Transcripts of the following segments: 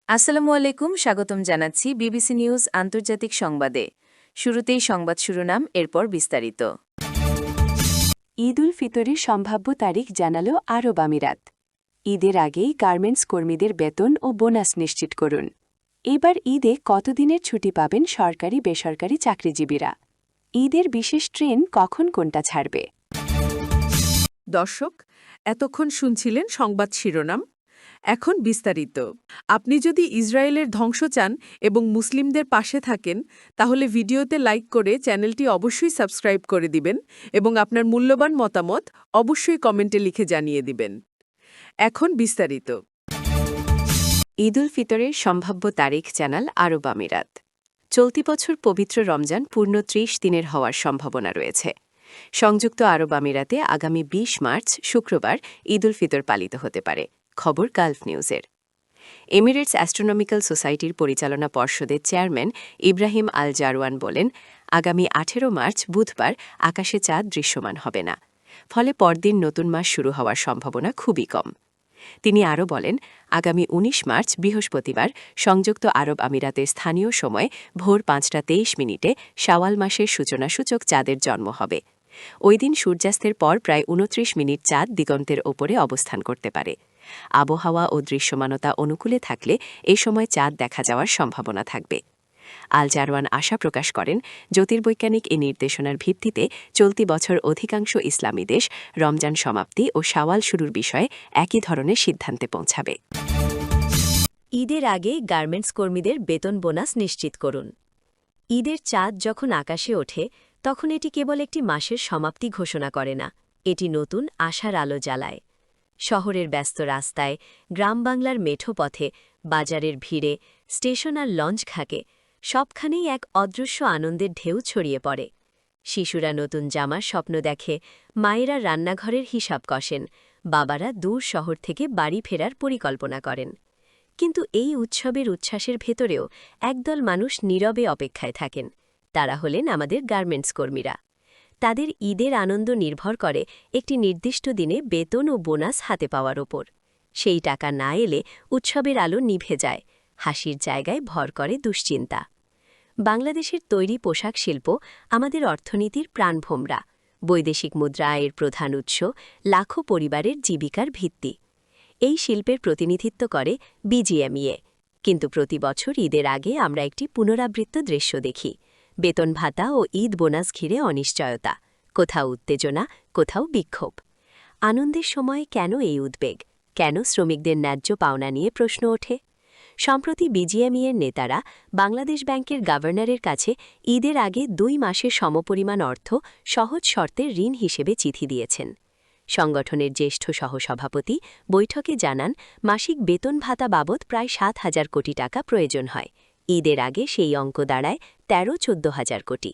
আসসালামু আলাইকুম, স্বাগতম জানাচ্ছি বিবিসি নিউজ আন্তর্জাতিক সংবাদে। শুরুতেই সংবাদ শিরোনাম, এরপর বিস্তারিত। ঈদ উল ফিতরের সম্ভাব্য তারিখ জানালো আরব আমিরাত। ঈদের আগেই গার্মেন্টস কর্মীদের বেতন ও বোনাস নিশ্চিত করুন। এবার ঈদে কতদিনের ছুটি পাবেন সরকারি বেসরকারি চাকরিজীবীরা? ঈদের বিশেষ ট্রেন কখন কোনটা ছাড়বে? দর্শক, এতক্ষণ শুনছিলেন সংবাদ শিরোনাম। এখন বিস্তারিত। আপনি যদি ইসরায়েলের ধ্বংস চান এবং মুসলিমদের পাশে থাকেন, তাহলে ভিডিওতে লাইক করে চ্যানেলটি অবশ্যই সাবস্ক্রাইব করে দিবেন এবং আপনার মূল্যবান মতামত অবশ্যই কমেন্টে লিখে জানিয়ে দিবেন। এখন বিস্তারিত। ঈদ উল ফিতরের সম্ভাব্য তারিখ জানাল আরব আমিরাত। চলতি বছর পবিত্র রমজান পূর্ণ ৩০ দিনের হওয়ার সম্ভাবনা রয়েছে। সংযুক্ত আরব আমিরাতে আগামী ২০ মার্চ শুক্রবার ঈদ উল ফিতর পালিত হতে পারে। খবর গালফ নিউজের। এমিরেটস অ্যাস্ট্রোনমিক্যাল সোসাইটির পরিচালনা পর্ষদের চেয়ারম্যান ইব্রাহিম আল জারওয়ান বলেন, আগামী ১৮ মার্চ বুধবার আকাশে চাঁদ দৃশ্যমান হবে না, ফলে পরদিন নতুন মাস শুরু হওয়ার সম্ভাবনা খুবই কম। তিনি আরও বলেন, আগামী ১৯ মার্চ বৃহস্পতিবার সংযুক্ত আরব আমিরাতের স্থানীয় সময় ভোর ৫টা ২৩ শাওয়াল মাসের সূচনাসূচক চাঁদের জন্ম হবে। ওই দিন সূর্যাস্তের পর প্রায় ২৯ মিনিট চাঁদ দিগন্তের ওপরে অবস্থান করতে পারে। আবহাওয়া ও দৃশ্যমানতা অনুকূলে থাকলে এ সময় চাঁদ দেখা যাওয়ার সম্ভাবনা থাকবে। আল জারওয়ান আশা প্রকাশ করেন, জ্যোতির্বৈজ্ঞানিক এই নির্দেশনার ভিত্তিতে চলতি বছর অধিকাংশ ইসলামী দেশ রমজান সমাপ্তি ও শাওয়াল শুরুর বিষয়ে একই ধরনের সিদ্ধান্তে পৌঁছাবে। ঈদের আগে গার্মেন্টস কর্মীদের বেতন বোনাস নিশ্চিত করুন। ঈদের চাঁদ যখন আকাশে ওঠে, তখন এটি কেবল একটি মাসের সমাপ্তি ঘোষণা করে না, এটি নতুন আশার আলো জ্বালায়। শহরের ব্যস্ত রাস্তায়, গ্রাম বাংলার মেঠো পথে, বাজারের ভিড়ে, স্টেশন আর লঞ্চ ঘাটে সবখানেই এক অদৃশ্য আনন্দের ঢেউ ছড়িয়ে পড়ে। শিশুরা নতুন জামার স্বপ্ন দেখে, মায়েরা রান্নাঘরের হিসাব কষেন, বাবারা দূর শহর থেকে বাড়ি ফেরার পরিকল্পনা করেন। কিন্তু এই উৎসবের উচ্ছ্বাসের ভেতরেও একদল মানুষ নীরবে অপেক্ষায় থাকেন। তারা হলেন আমাদের গার্মেন্টস কর্মীরা। তাদের ঈদের আনন্দ নির্ভর করে একটি নির্দিষ্ট দিনে বেতন ও বোনাস হাতে পাওয়ার ওপর। সেই টাকা না এলে উৎসবের আলো নিভে যায়, হাসির জায়গায় ভর করে দুশ্চিন্তা। বাংলাদেশের তৈরি পোশাক শিল্প আমাদের অর্থনীতির প্রাণভোমরা। বৈদেশিক মুদ্রা আয়ের প্রধান উৎস, লাখো পরিবারের জীবিকার ভিত্তি। এই শিল্পের প্রতিনিধিত্ব করে বিজিএমইএ। কিন্তু প্রতি বছর ঈদের আগে আমরা একটি পুনরাবৃত্ত দৃশ্য দেখি। বেতন ভাতা ও ঈদ বোনাস ঘিরে অনিশ্চয়তা, কোথাও উত্তেজনা, কোথাও বিক্ষোভ। আনন্দের সময় কেন এই উদ্বেগ? কেন শ্রমিকদের ন্যায্য পাওনা নিয়ে প্রশ্ন ওঠে? সম্প্রতি বিজিএমইএর নেতারা বাংলাদেশ ব্যাংকের গভর্নরের কাছে ঈদের আগে ২ মাসের সমপরিমাণ অর্থ সহজ শর্তে ঋণ হিসেবে চিঠি দিয়েছেন। সংগঠনের জ্যেষ্ঠ সহসভাপতি বৈঠকে জানান, মাসিক বেতন ভাতা বাবদ প্রায় ৭,০০০ কোটি টাকা প্রয়োজন হয়। ঈদের আগে সেই অঙ্ক দাঁড়ায় ১৩-১৪ হাজার কোটি।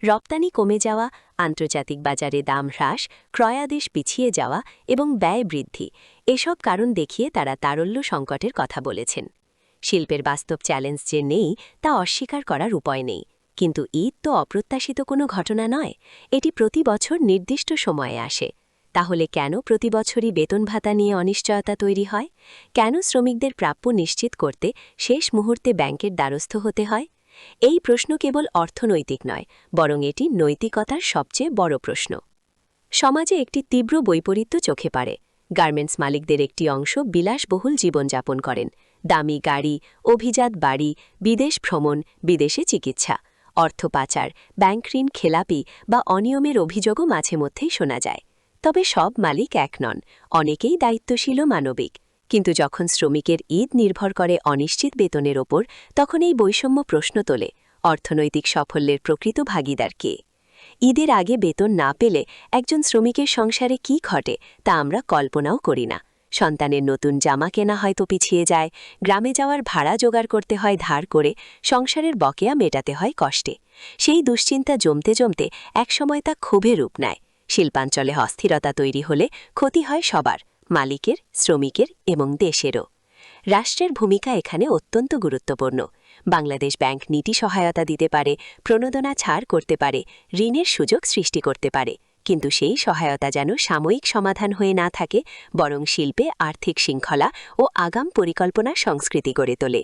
রপ্তানি কমে যাওয়া, আন্তর্জাতিক বাজারে দাম হ্রাস, ক্রয়াদেশ পিছিয়ে যাওয়া এবং ব্যয় বৃদ্ধি, এসব কারণ দেখিয়ে তারা তারল্য সংকটের কথা বলেছেন। শিল্পের বাস্তব চ্যালেঞ্জ যে নেই তা অস্বীকার করার উপায় নেই। কিন্তু ঈদ তো অপ্রত্যাশিত কোনো ঘটনা নয়, এটি প্রতি বছর নির্দিষ্ট সময়ে আসে। তাহলে কেন প্রতি বছরই বেতন ভাতা নিয়ে অনিশ্চয়তা তৈরি হয়? কেন শ্রমিকদের প্রাপ্য নিশ্চিত করতে শেষ মুহূর্তে ব্যাংকের দ্বারস্থ হতে হয়? এই প্রশ্ন কেবল অর্থনৈতিক নয়, বরং এটি নৈতিকতার সবচেয়ে বড় প্রশ্ন। সমাজে একটি তীব্র বৈপরীত্য চোখে পড়ে। গার্মেন্টস মালিকদের একটি অংশ বিলাসবহুল জীবনযাপন করেন। দামি গাড়ি, অভিজাত বাড়ি, বিদেশ ভ্রমণ, বিদেশে চিকিৎসা, অর্থ পাচার, ব্যাংক ঋণ খেলাপি বা অনিয়মের অভিযোগও মাঝে মধ্যেই শোনা যায়। তবে সব মালিক এক নন, অনেকেই দায়িত্বশীল ও মানবিক। কিন্তু যখন শ্রমিকের ঈদ নির্ভর করে অনিশ্চিত বেতনের ওপর, তখন এই বৈষম্য প্রশ্ন তোলে, অর্থনৈতিক সাফল্যের প্রকৃত ভাগিদার কে? ঈদের আগে বেতন না পেলে একজন শ্রমিকের সংসারে কি ঘটে তা আমরা কল্পনাও করি না। সন্তানের নতুন জামা কেনা হয়তো পিছিয়ে যায়, গ্রামে যাওয়ার ভাড়া জোগাড় করতে হয় ধার করে, সংসারের বকেয়া মেটাতে হয় কষ্টে। সেই দুশ্চিন্তা জমতে জমতে একসময় তা ক্ষোভে রূপ নেয়। শিল্পাঞ্চলে অস্থিরতা তৈরি হলে ক্ষতি হয় সবার, মালিকের, শ্রমিকের এবং দেশেরও। রাষ্ট্রের ভূমিকা এখানে অত্যন্ত গুরুত্বপূর্ণ। বাংলাদেশ ব্যাংক নীতি সহায়তা দিতে পারে, প্রণোদনা ছাড় করতে পারে, ঋণের সুযোগ সৃষ্টি করতে পারে। কিন্তু সেই সহায়তা যেন সাময়িক সমাধান হয়ে না থাকে, বরং শিল্পে আর্থিক শৃঙ্খলা ও আগাম পরিকল্পনার সংস্কৃতি গড়ে তোলে।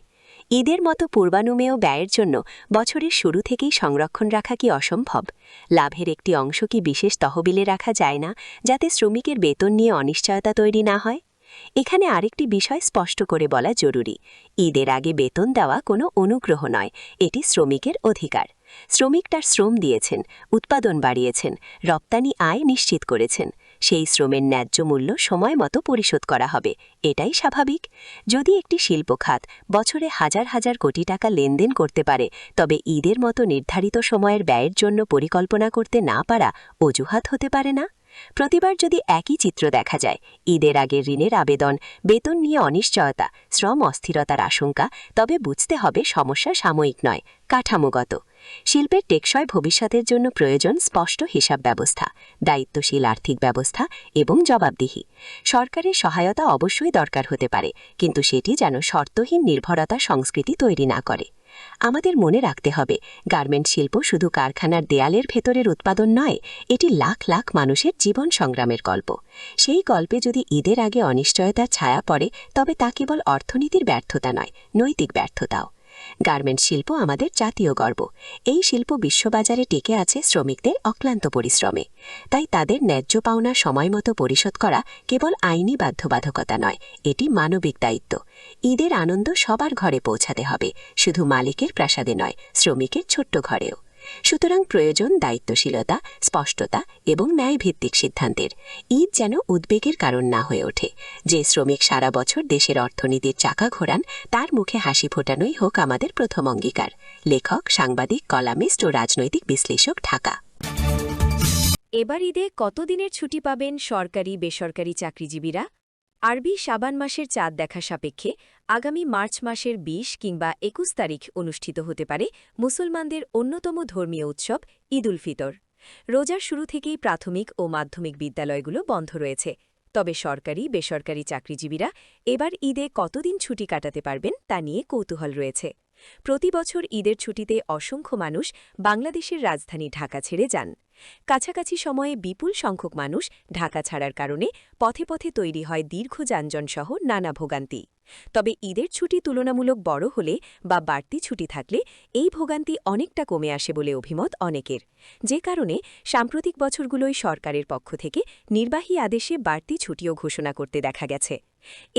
ঈদের মতো পূর্বানুমেয় ব্যয়ের জন্য বছরের শুরু থেকেই সংরক্ষণ রাখা কি অসম্ভব? লাভের একটি অংশ কি বিশেষ তহবিলে রাখা যায় না, যাতে শ্রমিকের বেতন নিয়ে অনিশ্চয়তা তৈরি না হয়? এখানে আরেকটি বিষয় স্পষ্ট করে বলা জরুরি। ঈদের আগে বেতন দেওয়া কোনো অনুগ্রহ নয়, এটি শ্রমিকের অধিকার। শ্রমিক তার শ্রম দিয়েছেন, উৎপাদন বাড়িয়েছেন, রপ্তানি আয় নিশ্চিত করেছেন। সেই শ্রমের ন্যায্য মূল্য সময় মতো পরিশোধ করা হবে, এটাই স্বাভাবিক। যদি একটি শিল্প খাত বছরে হাজার হাজার কোটি টাকা লেনদেন করতে পারে, তবে ঈদের মতো নির্ধারিত সময়ের ব্যয়ের জন্য পরিকল্পনা করতে না পারা অজুহাত হতে পারে না। প্রতিবার যদি একই চিত্র দেখা যায়, ঈদের আগে ঋণের আবেদন, বেতন নিয়ে অনিশ্চয়তা, শ্রম অস্থিরতার আশঙ্কা, তবে বুঝতে হবে সমস্যা সাময়িক নয়, কাঠামোগত। শিল্পের টেকসই ভবিষ্যতের জন্য প্রয়োজন স্পষ্ট হিসাব ব্যবস্থা, দায়িত্বশীল আর্থিক ব্যবস্থা এবং জবাবদিহি। সরকারের সহায়তা অবশ্যই দরকার হতে পারে, কিন্তু সেটি যেন শর্তহীন নির্ভরতা সংস্কৃতি তৈরি না করে। আমাদের মনে রাখতে হবে, গার্মেন্ট শিল্প শুধু কারখানার দেয়ালের ভেতরের উৎপাদন নয়, এটি লাখ লাখ মানুষের জীবন সংগ্রামের গল্প। সেই গল্পে যদি ঈদের আগে অনিশ্চয়তার ছায়া পড়ে, তবে তা কেবল অর্থনীতির ব্যর্থতা নয়, নৈতিক ব্যর্থতাও। গার্মেন্ট শিল্প আমাদের জাতীয় গর্ব। এই শিল্প বিশ্ববাজারে টিকে আছে শ্রমিকদের অক্লান্ত পরিশ্রমে। তাই তাদের ন্যায্য পাওনা সময়মতো পরিশোধ করা কেবল আইনি বাধ্যবাধকতা নয়, এটি মানবিক দায়িত্ব। ঈদের আনন্দ সবার ঘরে পৌঁছাতে হবে, শুধু মালিকের প্রাসাদে নয়, শ্রমিকের ছোট্ট ঘরেও। সুতরাং প্রয়োজন দায়িত্বশীলতা, স্পষ্টতা এবং ন্যায়ভিত্তিক সিদ্ধান্তের। ঈদ যেন উদ্বেগের কারণ না হয়ে ওঠে। যে শ্রমিক সারা বছর দেশের অর্থনীতির চাকা ঘোরান, তার মুখে হাসি ফোটানোই হোক আমাদের প্রথম অঙ্গীকার। লেখক, সাংবাদিক, কলামিস্ট ও রাজনৈতিক বিশ্লেষক, ঢাকা। এবার ঈদে কতদিনের ছুটি পাবেন সরকারি বেসরকারি চাকরিজীবীরা? আরবি শাবান মাসের চাঁদ দেখা সাপেক্ষে আগামী মার্চ মাসের ২০ কিংবা ২১ তারিখ অনুষ্ঠিত হতে পারে মুসলমানদের অন্যতম ধর্মীয় উৎসব ঈদ উল ফিতর। রোজার শুরু থেকেই প্রাথমিক ও মাধ্যমিক বিদ্যালয়গুলো বন্ধ রয়েছে। তবে সরকারি বেসরকারি চাকরিজীবীরা এবার ঈদে কতদিন ছুটি কাটাতে পারবেন তা নিয়ে কৌতূহল রয়েছে। প্রতি বছর ঈদের ছুটিতে অসংখ্য মানুষ বাংলাদেশের রাজধানী ঢাকা ছেড়ে যান। কাছাকাছি সময়ে বিপুল সংখ্যক মানুষ ঢাকা ছাড়ার কারণে পথে পথে তৈরি হয় দীর্ঘ যানজটসহ নানা ভোগান্তি। তবে ঈদের ছুটি তুলনামূলক বড় হলে বা বাড়তি ছুটি থাকলে এই ভোগান্তি অনেকটা কমে আসে বলে অভিমত অনেকের। যে কারণে সাম্প্রতিক বছরগুলোয় সরকারের পক্ষ থেকে নির্বাহী আদেশে বাড়তি ছুটিও ঘোষণা করতে দেখা গেছে।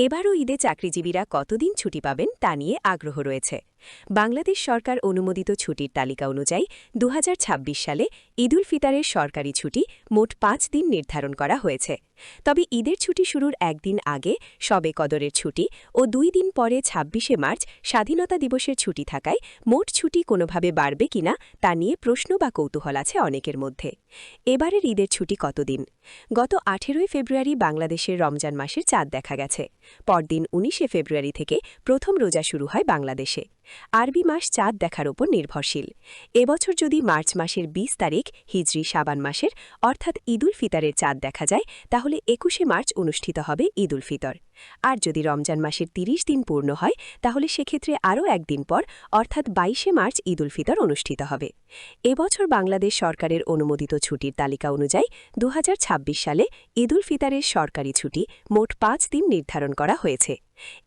এবারও ঈদে চাকরিজীবীরা কতদিন ছুটি পাবেন তা নিয়ে আগ্রহ রয়েছে। বাংলাদেশ সরকার অনুমোদিত ছুটির তালিকা অনুযায়ী ২০২৬ সালে ঈদ উল ফিতরের সরকারি ছুটি মোট ৫ দিন নির্ধারণ করা হয়েছে। তবে ঈদের ছুটি শুরুর একদিন আগে শবে কদরের ছুটি ও ২ দিন পরে ২৬শে মার্চ স্বাধীনতা দিবসের ছুটি থাকায় মোট ছুটি কোনোভাবে বাড়বে কিনা তা নিয়ে প্রশ্ন বা কৌতূহল আছে অনেকের মধ্যে। এবারের ঈদের ছুটি কতদিন? গত ১৮ ফেব্রুয়ারি বাংলাদেশের রমজান মাসের চাঁদ দেখা গেছে। পরদিন ১৯ ফেব্রুয়ারি থেকে প্রথম রোজা শুরু হয় বাংলাদেশে। আরবি মাস চাঁদ দেখার ওপর নির্ভরশীল। এবছর যদি মার্চ মাসের ২০ তারিখ হিজরি শাবান মাসের অর্থাৎ ঈদ উল ফিতরের চাঁদ দেখা যায়, তাহলে ২১শে মার্চ অনুষ্ঠিত হবে ঈদ উল ফিতর। আর যদি রমজান মাসের ৩০ দিন পূর্ণ হয়, তাহলে সেক্ষেত্রে আরও একদিন পর অর্থাৎ ২২শে মার্চ ঈদ উল ফিতর অনুষ্ঠিত হবে। এবছর বাংলাদেশ সরকারের অনুমোদিত ছুটির তালিকা অনুযায়ী ২০২৬ সালে ঈদ উল ফিতরের সরকারি ছুটি মোট ৫ দিন নির্ধারণ করা হয়েছে।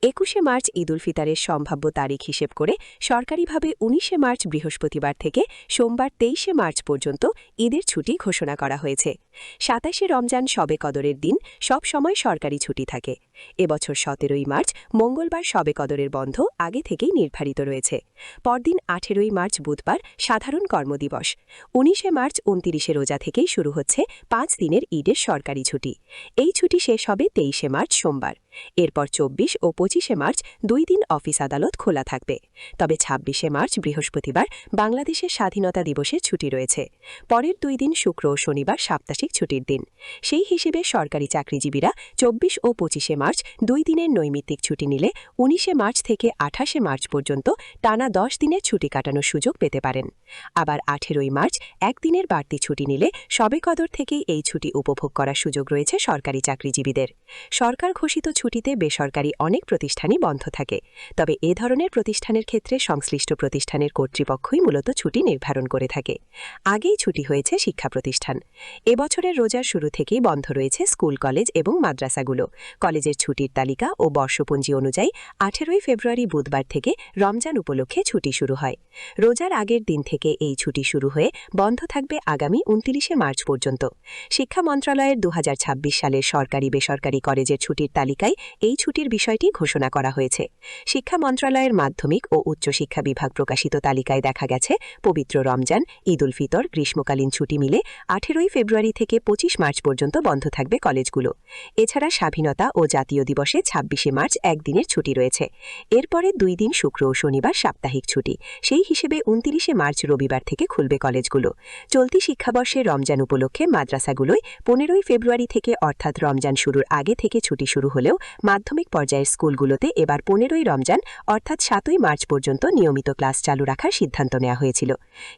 ২১শে মার্চ ঈদ উল ফিতরের সম্ভাব্য তারিখ হিসেব করে সরকারিভাবে ১৯শে মার্চ বৃহস্পতিবার থেকে সোমবার ২৩শে মার্চ পর্যন্ত ঈদের ছুটি ঘোষণা করা হয়েছে। ২৭শে রমজান শবে কদরের দিন সব সময় সরকারি ছুটি থাকে। এবছর ১৭ই মার্চ মঙ্গলবার শবে কদরের বন্ধ আগে থেকেই নির্ধারিত রয়েছে। পরদিন ১৮ই মার্চ বুধবার সাধারণ কর্মদিবস। ১৯শে মার্চ ২৯শে রোজা থেকেই শুরু হচ্ছে ৫ দিনের ঈদের সরকারি ছুটি। এই ছুটি শেষ হবে ২৩শে মার্চ সোমবার। এরপর ২৪ ও ২৫শে মার্চ ২ দিন অফিস আদালত খোলা থাকবে। তবে ২৬শে মার্চ বৃহস্পতিবার বাংলাদেশের স্বাধীনতা দিবসের ছুটি রয়েছে। পরের ২ দিন শুক্র ও শনিবার সাপ্তাহিক ছুটির দিন। সেই হিসেবে সরকারি চাকরিজীবীরা ২৪ ও ২৫শে মার্চ ২ দিনের নৈমিত্তিক ছুটি নিলে ১৯শে মার্চ থেকে ২৮শে মার্চ পর্যন্ত টানা ১০ দিনের ছুটি কাটানোর সুযোগ পেতে পারেন। আবার ১৮ই মার্চ একদিনের বাড়তি ছুটি নিলে শবে কদর থেকেই এই ছুটি উপভোগ করার সুযোগ রয়েছে সরকারি চাকরিজীবীদের। সরকার ঘোষিত ছুটিতে বেসরকারি অনেক প্রতিষ্ঠানই বন্ধ থাকে, তবে এ ধরনের প্রতিষ্ঠানের ক্ষেত্রে সংশ্লিষ্ট প্রতিষ্ঠানের কর্তৃপক্ষই মূলত ছুটি নির্ধারণ করে থাকে। আগেই ছুটি হয়েছে শিক্ষা প্রতিষ্ঠান। এবছরের রোজার শুরু থেকেই বন্ধ রয়েছে স্কুল, কলেজ এবং মাদ্রাসাগুলো। কলেজের ছুটির তালিকা ও বর্ষপঞ্জি অনুযায়ী 18 ফেব্রুয়ারি বুধবার থেকে রমজান উপলক্ষে ছুটি শুরু হয়। রোজার আগের দিন থেকে এই ছুটি শুরু হয়ে বন্ধ থাকবে আগামী 29 মার্চ পর্যন্ত। শিক্ষা মন্ত্রণালয়ের 2026 সালের সরকারি বেসরকারি কলেজের ছুটির তালিকায় এই ছুটির বিষয়টি ঘোষণা করা হয়েছে। শিক্ষা মন্ত্রণালয়ের মাধ্যমিক ও উচ্চশিক্ষা বিভাগ প্রকাশিত তালিকায় দেখা গেছে, পবিত্র রমজান, ঈদ উল ফিতর, গ্রীষ্মকালীন ছুটি মিলে 18 ফেব্রুয়ারি থেকে 25 মার্চ পর্যন্ত বন্ধ থাকবে কলেজগুলো। এছাড়া স্বাধীনতা ও জাতীয় দিবসে 26 মার্চ একদিনের ছুটি রয়েছে। এরপরে 2 দিন শুক্র ও শনিবার সাপ্তাহিক ছুটি। সেই হিসেবে 29 মার্চ রবিবার থেকে খুলবে কলেজগুলো। চলতি শিক্ষাবর্ষে রমজান উপলক্ষে মাদ্রাসাগুলোয় 15 ফেব্রুয়ারি থেকে অর্থাৎ রমজান শুরুর আগে থেকে ছুটি শুরু হলেও মাধ্যমিক পর্যায়ের স্কুলগুলোতে এবার 15 রমজান অর্থাৎ 7 মার্চ পর্যন্ত নিয়মিত ক্লাস চালু রাখার সিদ্ধান্ত নেওয়া হয়েছিল।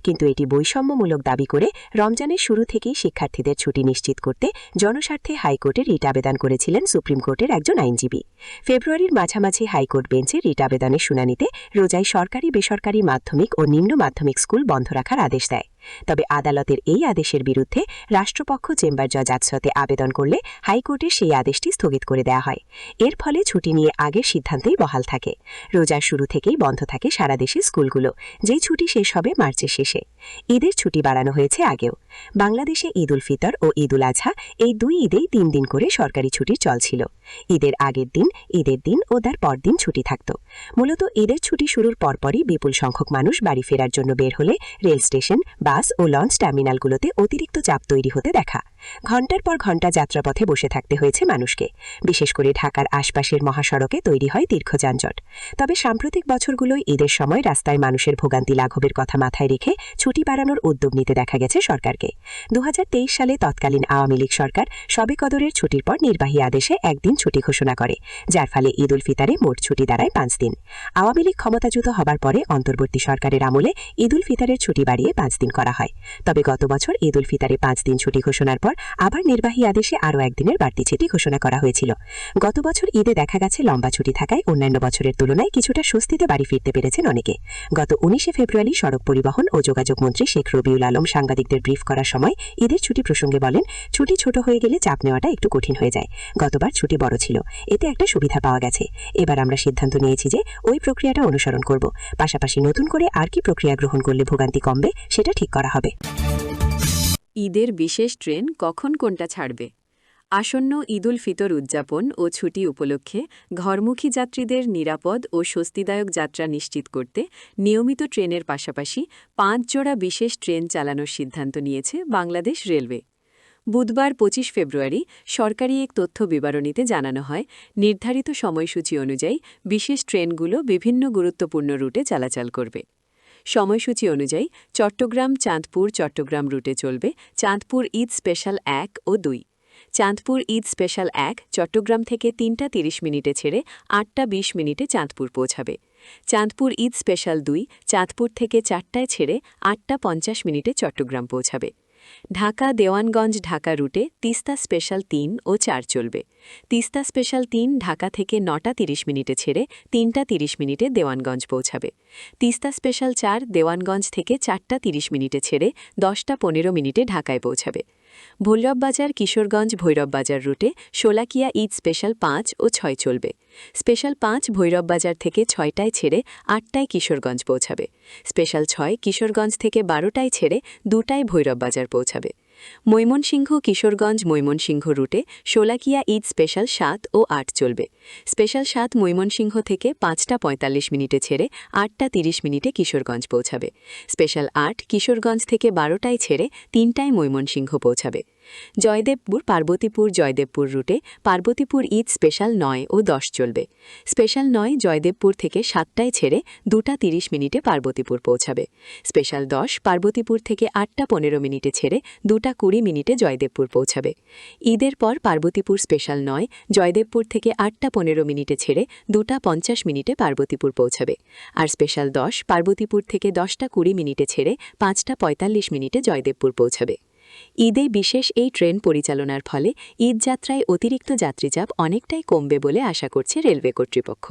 কিন্তু এটি বৈষম্যমূলক দাবি করে রমজানের শুরু থেকেই শিক্ষার্থীদের ছুটি নিশ্চিত করতে জনস্বার্থে হাইকোর্টে রিট আবেদন করেছিলেন সুপ্রিম কোর্টের একজন আইনজীবী। ফেব্রুয়ারির মাঝামাঝি হাইকোর্ট বেঞ্চে রিট আবেদনের শুনানিতে রোজায় সরকারি বেসরকারি মাধ্যমিক ও নিম্ন মাধ্যমিক স্কুল বন্ধ রাখার আদেশ দেয়। তবে আদালতের এই আদেশের বিরুদ্ধে রাষ্ট্রপক্ষ চেম্বার জজ আদালতে আবেদন করলে হাইকোর্টের সেই আদেশটি স্থগিত করে দেওয়া হয়। এর ফলে ছুটি নিয়ে আগের সিদ্ধান্তেই বহাল থাকে। রোজার শুরু থেকেই বন্ধ থাকে সারা দেশে স্কুলগুলো, যেই ছুটি শেষ হবে মার্চের শেষে। ঈদের ছুটি বাড়ানো হয়েছে আগেও। বাংলাদেশে ঈদ উল ফিতর ও ঈদ উল আজহা এই 2 ঈদেই 3 দিন করে সরকারি ছুটির চল ছিল। ঈদের আগের দিন, ঈদের দিন ও তার পরদিন ছুটি থাকত। মূলত ঈদের ছুটি শুরুর পরপরই বিপুল সংখ্যক মানুষ বাড়ি ফেরার জন্য বের হলে রেল স্টেশন, বাস ও লঞ্চ টার্মিনালগুলোতে অতিরিক্ত চাপ তৈরি হতে দেখা। ঘণ্টার পর ঘণ্টা যাত্রাপথে বসে থাকতে হয়েছে মানুষকে। বিশেষ করে ঢাকার আশপাশের মহাসড়কে তৈরি হয় দীর্ঘ যানজট। তবে সাম্প্রতিক বছরগুলোয় ঈদের সময় রাস্তায় মানুষের ভোগান্তি লাঘবের কথা মাথায় রেখে ছুটি বাড়ানোর উদ্যোগ নিতে দেখা গেছে সরকারকে। 2023 সালে তৎকালীন আওয়ামী লীগ সরকার শবে কদরের ছুটির পর নির্বাহী আদেশে একদিন ছুটি ঘোষণা করে, যার ফলে ঈদ উল ফিতরে মোট ছুটি দাঁড়ায় 5 দিন। আওয়ামী লীগ ক্ষমতাচ্যুত হবার পরে অন্তর্বর্তী সরকারের আমলে ঈদ উল ফিতরের ছুটি বাড়িয়ে 5 দিন করা হয়। তবে গত বছর ঈদ উল ফিতরে 5 দিন ছুটি ঘোষণার পর আবার নির্বাহী আদেশে আরও একদিনের বাড়তি ছুটি ঘোষণা করা হয়েছিল। গত বছর ঈদে দেখা গেছে লম্বা ছুটি থাকায় অন্যান্য বছরের তুলনায় কিছুটা স্বস্তিতে বাড়ি ফিরতে পেরেছেন অনেকে। গত 19 ফেব্রুয়ারি সড়ক পরিবহন ও যোগাযোগ মন্ত্রী শেখ রবিউল আলম সাংবাদিকদের ব্রিফ করার সময় ঈদের ছুটি প্রসঙ্গে বলেন, ছুটি ছোট হয়ে গেলে চাপ নেওয়াটা একটু কঠিন হয়ে যায়। গতবার ছুটি বড় ছিল, এতে একটা সুবিধা পাওয়া গেছে। এবার আমরা সিদ্ধান্ত নিয়েছি যে ওই প্রক্রিয়াটা অনুসরণ করব। পাশাপাশি নতুন করে আর কি প্রক্রিয়া গ্রহণ করলে ভোগান্তি কমবে সেটা ঠিক করা হবে। ঈদের বিশেষ ট্রেন কখন কোনটা ছাড়বে? আসন্ন ঈদ উল ফিতর উদযাপন ও ছুটি উপলক্ষে ঘরমুখী যাত্রীদের নিরাপদ ও স্বস্তিদায়ক যাত্রা নিশ্চিত করতে নিয়মিত ট্রেনের পাশাপাশি 5 জোড়া বিশেষ ট্রেন চালানোর সিদ্ধান্ত নিয়েছে বাংলাদেশ রেলওয়ে। বুধবার 25 ফেব্রুয়ারি সরকারি এক তথ্য বিবরণীতে জানানো হয়, নির্ধারিত সময়সূচি অনুযায়ী বিশেষ ট্রেনগুলো বিভিন্ন গুরুত্বপূর্ণ রুটে চলাচল করবে। সময়সূচি অনুযায়ী চট্টগ্রাম চাঁদপুর চট্টগ্রাম রুটে চলবে চাঁদপুর ঈদ স্পেশাল 1 ও 2। চাঁদপুর ঈদ স্পেশাল 1 চট্টগ্রাম থেকে 3টা 30 মিনিটে ছেড়ে 8টা 20 মিনিটে চাঁদপুর পৌঁছাবে। চাঁদপুর ঈদ স্পেশাল 2 চাঁদপুর থেকে 4টায় ছেড়ে 8টা 50 মিনিটে চট্টগ্রাম পৌঁছাবে। ঢাকা দেওয়ানগঞ্জ ঢাকা রুটে তিস্তা স্পেশাল 3 ও 4 চলবে। তিস্তা স্পেশাল 3 ঢাকা থেকে 9টা 30 মিনিটে ছেড়ে 3টা 30 মিনিটে দেওয়ানগঞ্জ পৌঁছাবে। তিস্তা স্পেশাল 4 দেওয়ানগঞ্জ থেকে 4টা 30 মিনিটে ছেড়ে 10টা 15 মিনিটে ঢাকায় পৌঁছাবে। ভৈরববাজার কিশোরগঞ্জ ভৈরববাজার রুটে শোলাকিয়া ঈদ স্পেশাল 5 ও 6 চলবে। স্পেশাল 5 ভৈরববাজার থেকে 6টায় ছেড়ে 8টায় কিশোরগঞ্জ পৌঁছাবে। স্পেশাল 6 কিশোরগঞ্জ থেকে 12টায় ছেড়ে 2টায় ভৈরববাজার পৌঁছাবে। ময়মনসিংহ কিশোরগঞ্জ ময়মনসিংহ রুটে শোলাকিয়া ঈদ স্পেশাল 7 ও 8 চলবে। স্পেশাল 7 ময়মনসিংহ থেকে 5টা 45 মিনিটে ছেড়ে 8টা 30 মিনিটে কিশোরগঞ্জ পৌঁছাবে। স্পেশাল 8 কিশোরগঞ্জ থেকে 12টায় ছেড়ে 3টায় ময়মনসিংহ পৌঁছাবে। জয়দেবপুর পার্বতীপুর জয়দেবপুর রুটে পার্বতীপুর ঈদ স্পেশাল 9 ও 10 চলবে। স্পেশাল 9 জয়দেবপুর থেকে 7টায় ছেড়ে 2টা 30 মিনিটে পার্বতীপুর পৌঁছাবে। স্পেশাল 10 পার্বতীপুর থেকে 8টা 15 মিনিটে ছেড়ে 2টা 20 মিনিটে জয়দেবপুর পৌঁছাবে। ঈদের পর পার্বতীপুর স্পেশাল 9 জয়দেবপুর থেকে 8টা 15 মিনিটে ছেড়ে 2টা 50 মিনিটে পার্বতীপুর পৌঁছাবে। আর স্পেশাল 10 পার্বতীপুর থেকে 10টা 20 মিনিটে ছেড়ে 5টা 45 মিনিটে জয়দেবপুর পৌঁছাবে। ঈদে বিশেষ এই ট্রেন পরিচালনার ফলে ঈদযাত্রায় অতিরিক্ত যাত্রীচাপ অনেকটাই কমবে বলে আশা করছে রেলওয়ে কর্তৃপক্ষ।